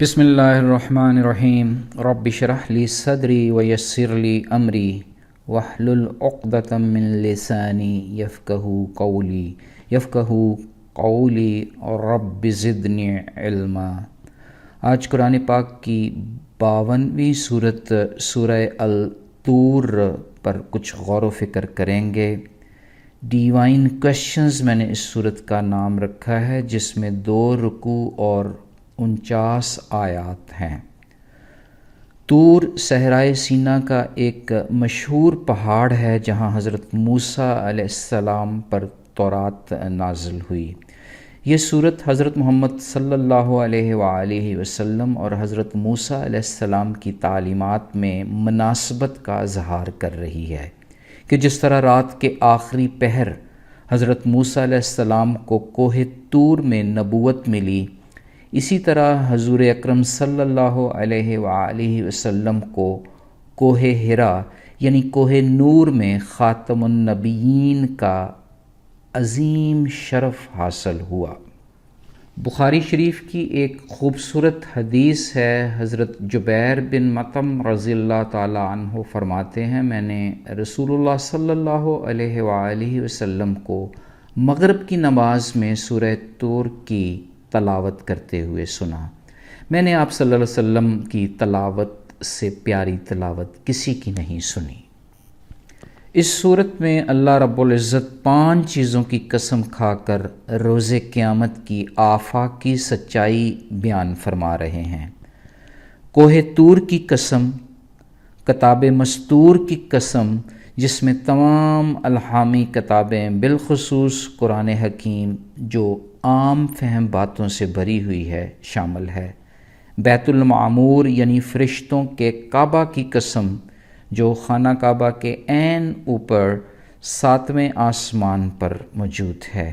بسم اللہ الرحمن الرحیم رب اشرح لی صدری ویسر لی امری واحلل عقدۃ من لسانی یفقہوا قولی رب زدنی علما۔ آج قرآن پاک کی 52ویں صورت سورہ الطور پر کچھ غور و فکر کریں گے۔ ڈیوائن کویشچنز میں نے اس صورت کا نام رکھا ہے، جس میں 2 رکوع اور 49 آیات ہیں۔ طور صحرائے سینا کا ایک مشہور پہاڑ ہے جہاں حضرت موسیٰ علیہ السلام پر تورات نازل ہوئی۔ یہ صورت حضرت محمد صلی اللہ علیہ وآلہ وسلم اور حضرت موسیٰ علیہ السلام کی تعلیمات میں مناسبت کا اظہار کر رہی ہے کہ جس طرح رات کے آخری پہر حضرت موسیٰ علیہ السلام کو کوہ طور میں نبوت ملی، اسی طرح حضور اکرم صلی اللہ علیہ وآلہ وسلم کو کوہ حرا یعنی کوہ نور میں خاتم النبیین کا عظیم شرف حاصل ہوا۔ بخاری شریف کی ایک خوبصورت حدیث ہے۔ حضرت جبیر بن مطعم رضی اللہ تعالی عنہ فرماتے ہیں، میں نے رسول اللہ صلی اللہ علیہ وآلہ وسلم کو مغرب کی نماز میں سورہ طور کی تلاوت کرتے ہوئے سنا۔ میں نے آپ صلی اللہ علیہ وسلم کی تلاوت سے پیاری تلاوت کسی کی نہیں سنی۔ اس صورت میں اللہ رب العزت 5 چیزوں کی قسم کھا کر روز قیامت کی آفاقی سچائی بیان فرما رہے ہیں۔ کوہ طور کی قسم، کتاب مستور کی قسم جس میں تمام الہامی کتابیں بالخصوص قرآن حکیم جو عام فہم باتوں سے بھری ہوئی ہے شامل ہے، بیت المعمور یعنی فرشتوں کے کعبہ کی قسم جو خانہ کعبہ کے عین اوپر 7ویں آسمان پر موجود ہے،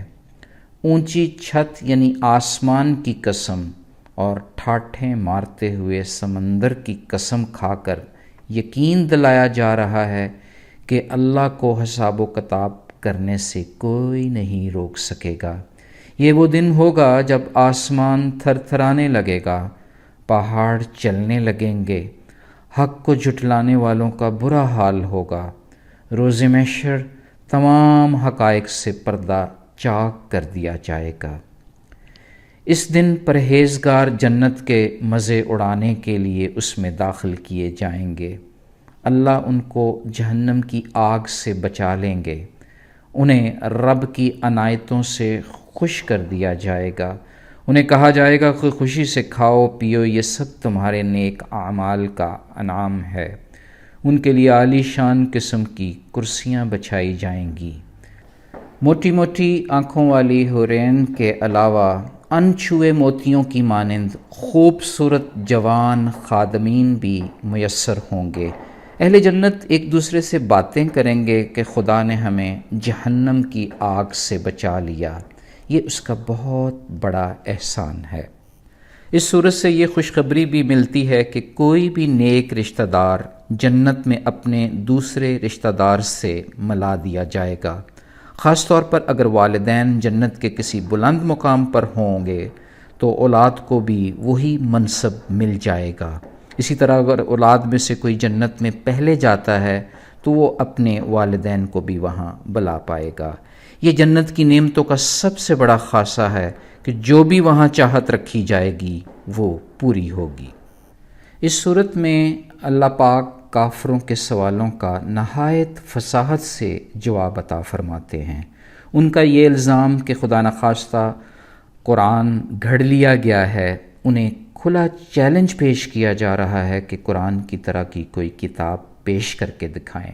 اونچی چھت یعنی آسمان کی قسم، اور ٹھاٹھیں مارتے ہوئے سمندر کی قسم کھا کر یقین دلایا جا رہا ہے کہ اللہ کو حساب و کتاب کرنے سے کوئی نہیں روک سکے گا۔ یہ وہ دن ہوگا جب آسمان تھر تھرانے لگے گا، پہاڑ چلنے لگیں گے، حق کو جھٹلانے والوں کا برا حال ہوگا۔ روز محشر تمام حقائق سے پردہ چاک کر دیا جائے گا۔ اس دن پرہیزگار جنت کے مزے اڑانے کے لیے اس میں داخل کیے جائیں گے۔ اللہ ان کو جہنم کی آگ سے بچا لیں گے، انہیں رب کی عنایتوں سے خوش کر دیا جائے گا۔ انہیں کہا جائے گا کہ خوشی سے کھاؤ پیو، یہ سب تمہارے نیک اعمال کا انعام ہے۔ ان کے لیے عالی شان قسم کی کرسیاں بچھائی جائیں گی۔ موٹی موٹی آنکھوں والی حورین کے علاوہ انچھوئے موتیوں کی مانند خوبصورت جوان خادمین بھی میسر ہوں گے۔ اہل جنت ایک دوسرے سے باتیں کریں گے کہ خدا نے ہمیں جہنم کی آگ سے بچا لیا، یہ اس کا بہت بڑا احسان ہے۔ اس صورت سے یہ خوشخبری بھی ملتی ہے کہ کوئی بھی نیک رشتہ دار جنت میں اپنے دوسرے رشتہ دار سے ملا دیا جائے گا، خاص طور پر اگر والدین جنت کے کسی بلند مقام پر ہوں گے تو اولاد کو بھی وہی منصب مل جائے گا۔ اسی طرح اگر اولاد میں سے کوئی جنت میں پہلے جاتا ہے تو وہ اپنے والدین کو بھی وہاں بلا پائے گا۔ یہ جنت کی نعمتوں کا سب سے بڑا خاصہ ہے کہ جو بھی وہاں چاہت رکھی جائے گی وہ پوری ہوگی۔ اس صورت میں اللہ پاک کافروں کے سوالوں کا نہایت فصاحت سے جواب عطا فرماتے ہیں۔ ان کا یہ الزام کہ خدا نخواستہ قرآن گھڑ لیا گیا ہے، انہیں کھلا چیلنج پیش کیا جا رہا ہے کہ قرآن کی طرح کی کوئی کتاب پیش کر کے دکھائیں۔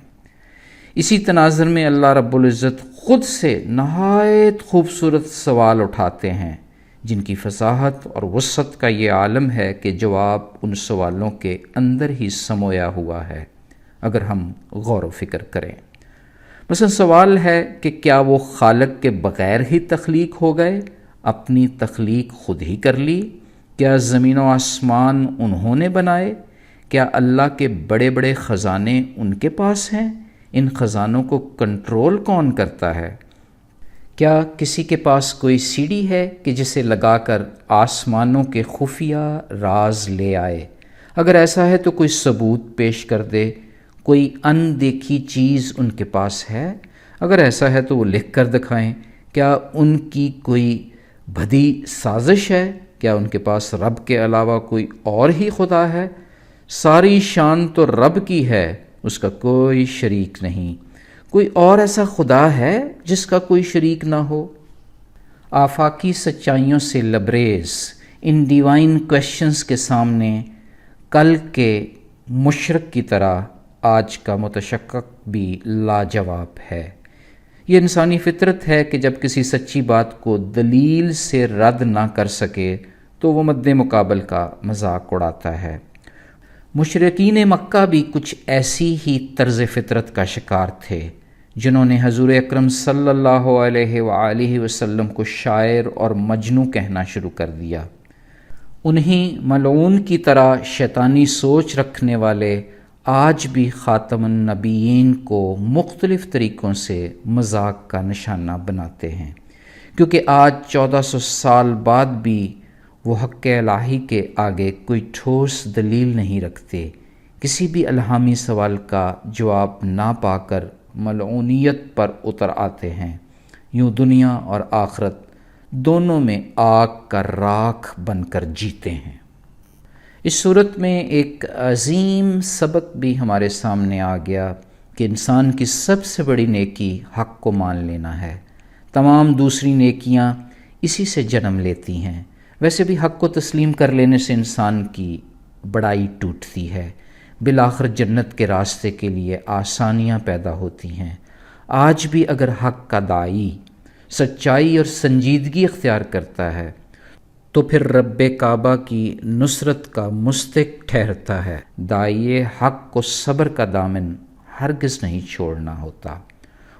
اسی تناظر میں اللہ رب العزت خود سے نہایت خوبصورت سوال اٹھاتے ہیں جن کی فصاحت اور وسعت کا یہ عالم ہے کہ جواب ان سوالوں کے اندر ہی سمویا ہوا ہے اگر ہم غور و فکر کریں۔ مثلا سوال ہے کہ کیا وہ خالق کے بغیر ہی تخلیق ہو گئے، اپنی تخلیق خود ہی کر لی؟ کیا زمین و آسمان انہوں نے بنائے؟ کیا اللہ کے بڑے بڑے خزانے ان کے پاس ہیں؟ ان خزانوں کو کنٹرول کون کرتا ہے؟ کیا کسی کے پاس کوئی سیڑھی ہے کہ جسے لگا کر آسمانوں کے خفیہ راز لے آئے؟ اگر ایسا ہے تو کوئی ثبوت پیش کر دے۔ کوئی ان دیکھی چیز ان کے پاس ہے؟ اگر ایسا ہے تو وہ لکھ کر دکھائیں۔ کیا ان کی کوئی بھدی سازش ہے؟ کیا ان کے پاس رب کے علاوہ کوئی اور ہی خدا ہے؟ ساری شان تو رب کی ہے، اس کا کوئی شریک نہیں۔ کوئی اور ایسا خدا ہے جس کا کوئی شریک نہ ہو؟ آفاقی سچائیوں سے لبریز ان ڈیوائن کویشچنز کے سامنے کل کے مشرک کی طرح آج کا متشکک بھی لاجواب ہے۔ یہ انسانی فطرت ہے کہ جب کسی سچی بات کو دلیل سے رد نہ کر سکے تو وہ مد مقابل کا مذاق اڑاتا ہے۔ مشرکین مکہ بھی کچھ ایسی ہی طرز فطرت کا شکار تھے، جنہوں نے حضور اکرم صلی اللہ علیہ وآلہ وسلم کو شاعر اور مجنوں کہنا شروع کر دیا۔ انہیں ملعون کی طرح شیطانی سوچ رکھنے والے آج بھی خاتم النبیین کو مختلف طریقوں سے مذاق کا نشانہ بناتے ہیں، کیونکہ آج 1400 سال بعد بھی وہ حق الہی کے آگے کوئی ٹھوس دلیل نہیں رکھتے۔ کسی بھی الہامی سوال کا جواب نہ پا کر ملعونیت پر اتر آتے ہیں۔ یوں دنیا اور آخرت دونوں میں آگ کا راکھ بن کر جیتے ہیں۔ اس صورت میں ایک عظیم سبق بھی ہمارے سامنے آ گیا کہ انسان کی سب سے بڑی نیکی حق کو مان لینا ہے۔ تمام دوسری نیکیاں اسی سے جنم لیتی ہیں۔ ویسے بھی حق کو تسلیم کر لینے سے انسان کی بڑائی ٹوٹتی ہے، بالآخر جنت کے راستے کے لیے آسانیاں پیدا ہوتی ہیں۔ آج بھی اگر حق کا داعی سچائی اور سنجیدگی اختیار کرتا ہے تو پھر رب کعبہ کی نصرت کا مستحق ٹھہرتا ہے۔ داعی حق کو صبر کا دامن ہرگز نہیں چھوڑنا ہوتا۔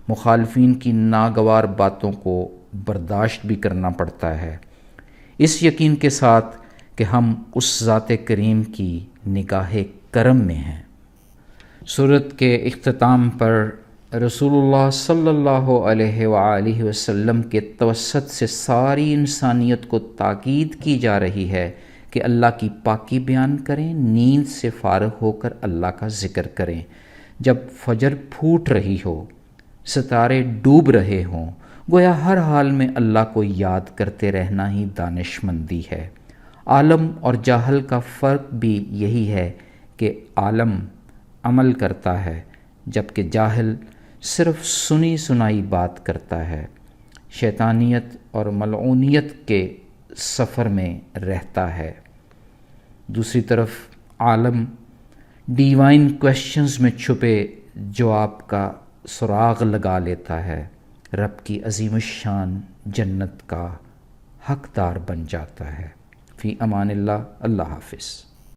مخالفین کی ناگوار باتوں کو برداشت بھی کرنا پڑتا ہے، اس یقین کے ساتھ کہ ہم اس ذات کریم کی نگاہ کرم میں ہیں۔ سورت کے اختتام پر رسول اللہ صلی اللہ علیہ وآلہ وسلم کے توسط سے ساری انسانیت کو تاکید کی جا رہی ہے کہ اللہ کی پاکی بیان کریں، نیند سے فارغ ہو کر اللہ کا ذکر کریں۔ جب فجر پھوٹ رہی ہو، ستارے ڈوب رہے ہوں، گویا ہر حال میں اللہ کو یاد کرتے رہنا ہی دانش مندی ہے۔ عالم اور جاہل کا فرق بھی یہی ہے کہ عالم عمل کرتا ہے جبکہ جاہل صرف سنی سنائی بات کرتا ہے، شیطانیت اور ملعونیت کے سفر میں رہتا ہے۔ دوسری طرف عالم ڈیوائن کویشچنز میں چھپے جواب کا سراغ لگا لیتا ہے، رب کی عظیم الشان جنت کا حقدار بن جاتا ہے۔ فی امان اللہ، اللہ حافظ۔